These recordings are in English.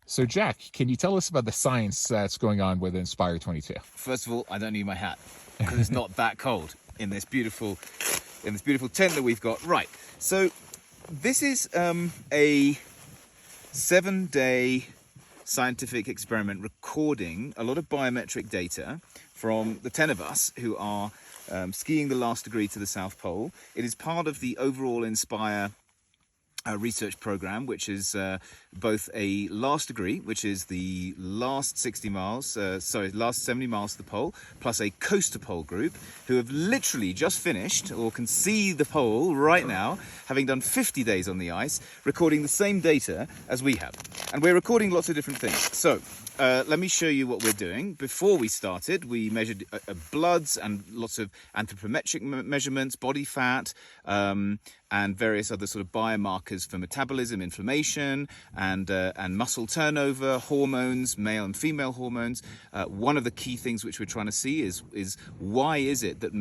So, Jack, can you tell us about the science that's going on with INSPIRE-22? First of all, I don't need my hat because it's not that cold in this beautiful tent that we've got. Right. So this is a 7-day scientific experiment recording a lot of biometric data from the 10 of us who are skiing the last degree to the South Pole. It is part of the overall INSPIRE research program, which is both a last degree, which is the last 60 miles, last 70 miles to the pole, plus a coast to pole group who have literally just finished or can see the pole right now, having done 50 days on the ice, recording the same data as we have. And we're recording lots of different things. So let me show you what we're doing. Before we started, we measured bloods and lots of anthropometric measurements, body fat, and various other sort of biomarkers for metabolism, inflammation, and muscle turnover, hormones, male and female hormones. One of the key things which we're trying to see is why is it that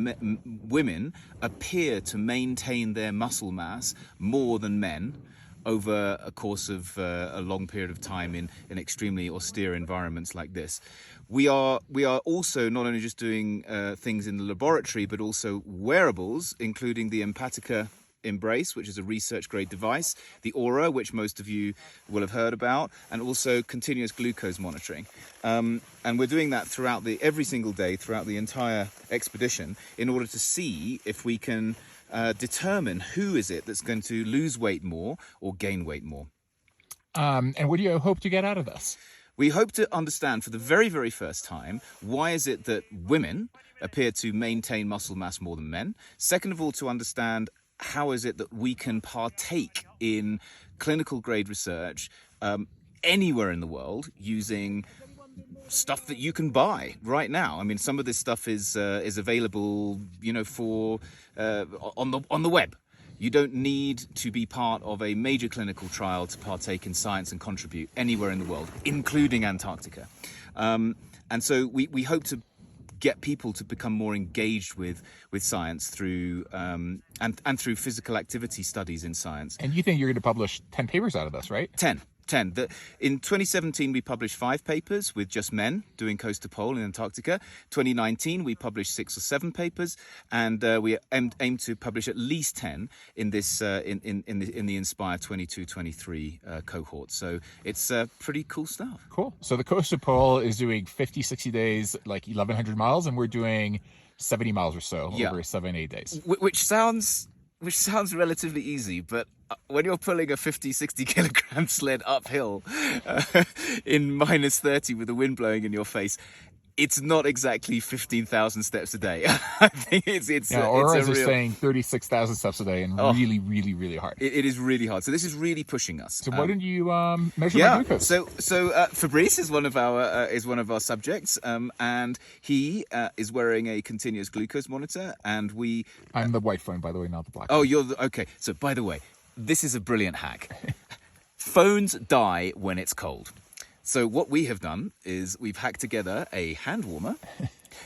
women appear to maintain their muscle mass more than men over a course of a long period of time in extremely austere environments like this. We are also not only just doing things in the laboratory, but also wearables, including the Empatica Embrace, which is a research grade device, the Aura, which most of you will have heard about, and also continuous glucose monitoring. And we're doing that throughout every single day, throughout the entire expedition, in order to see if we can determine who is it that's going to lose weight more or gain weight more. And what do you hope to get out of this? We hope to understand for the very, very first time, why is it that women appear to maintain muscle mass more than men? Second of all, to understand how is it that we can partake in clinical grade research anywhere in the world using stuff that you can buy right now. I mean, some of this stuff is available, for on the web. You don't need to be part of a major clinical trial to partake in science and contribute anywhere in the world, including Antarctica. And so we hope to get people to become more engaged with science through and through physical activity studies in science. And you think you're going to publish 10 papers out of this, right? 10. In 2017, we published 5 papers with just men doing coast to pole in Antarctica. 2019, we published 6 or 7 papers, and we aim to publish at least 10 in this in the INSPIRE-22, 23 cohort. So it's pretty cool stuff. Cool. So the coast to pole is doing 50, 60 days, like 1,100 miles, and we're doing 70 miles or so over 7-8 days. Which sounds relatively easy, but when you're pulling a 50, 60 kilogram sled uphill in minus 30 with the wind blowing in your face, it's not exactly 15,000 steps a day. I think it's Aura's is saying 36,000 steps a day, and really, really, really hard. It is really hard. So this is really pushing us. So why didn't you measure my glucose? So Fabrice is one of our subjects, and he is wearing a continuous glucose monitor, and I'm the white phone, by the way, not the black. Oh, okay. So by the way, this is a brilliant hack. Phones die when it's cold. So what we have done is we've hacked together a hand warmer,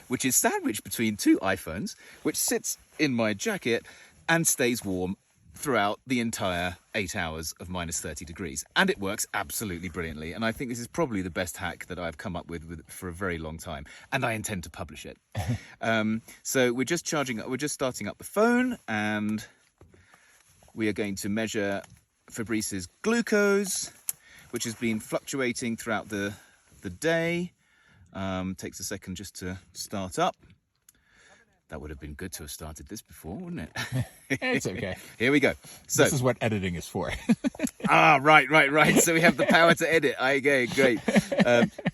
which is sandwiched between 2 iPhones, which sits in my jacket and stays warm throughout the entire 8 hours of minus 30 degrees. And it works absolutely brilliantly. And I think this is probably the best hack that I've come up with for a very long time. And I intend to publish it. So we're just starting up the phone, and we are going to measure Fabrice's glucose, which has been fluctuating throughout the day. Takes a second just to start up. That would have been good to have started this before, wouldn't it? It's okay. Here we go. So this is what editing is for. Right. So we have the power to edit. Okay, great.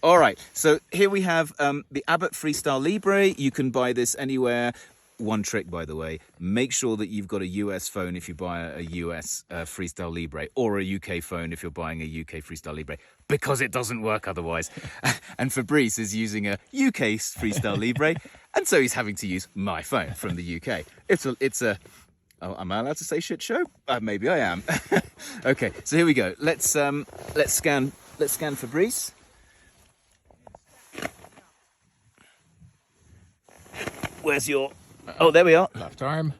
All right. So here we have the Abbott Freestyle Libre. You can buy this anywhere. One trick, by the way, make sure that you've got a US phone if you buy a US Freestyle Libre, or a UK phone if you're buying a UK Freestyle Libre, because it doesn't work otherwise. And Fabrice is using a UK Freestyle Libre, and so he's having to use my phone from the UK. Am I allowed to say shit show? Maybe I am. Okay, so here we go. Let's scan Fabrice. Where's your... Oh, there we are. Left arm.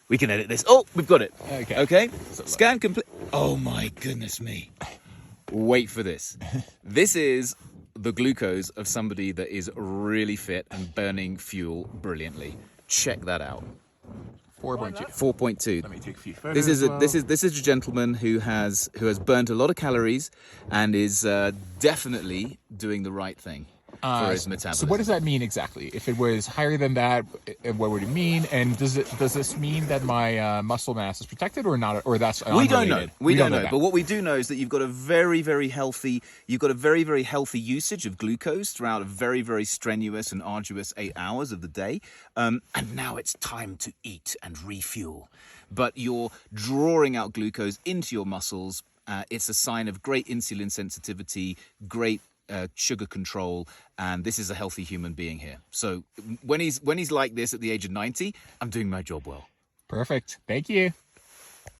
We can edit this. Oh, we've got it. Okay. Okay. Scan complete. Oh my goodness me. Wait for this. This is the glucose of somebody that is really fit and burning fuel brilliantly. Check that out. 4.2. 4.2. Let me take a few photos. This is a gentleman who has burnt a lot of calories and is definitely doing the right thing for his metabolism. So what does that mean exactly? If it was higher than that, what would it mean? And does this mean that my muscle mass is protected or not? Or that's we don't know. unrelated? We don't know. But what we do know is that you've got a very, very healthy usage of glucose throughout a very, very strenuous and arduous 8 hours of the day. And now it's time to eat and refuel. But you're drawing out glucose into your muscles. It's a sign of great insulin sensitivity, great sugar control, and this is a healthy human being here. So when he's like this at the age of 90, I'm doing my job well. Perfect. Thank you.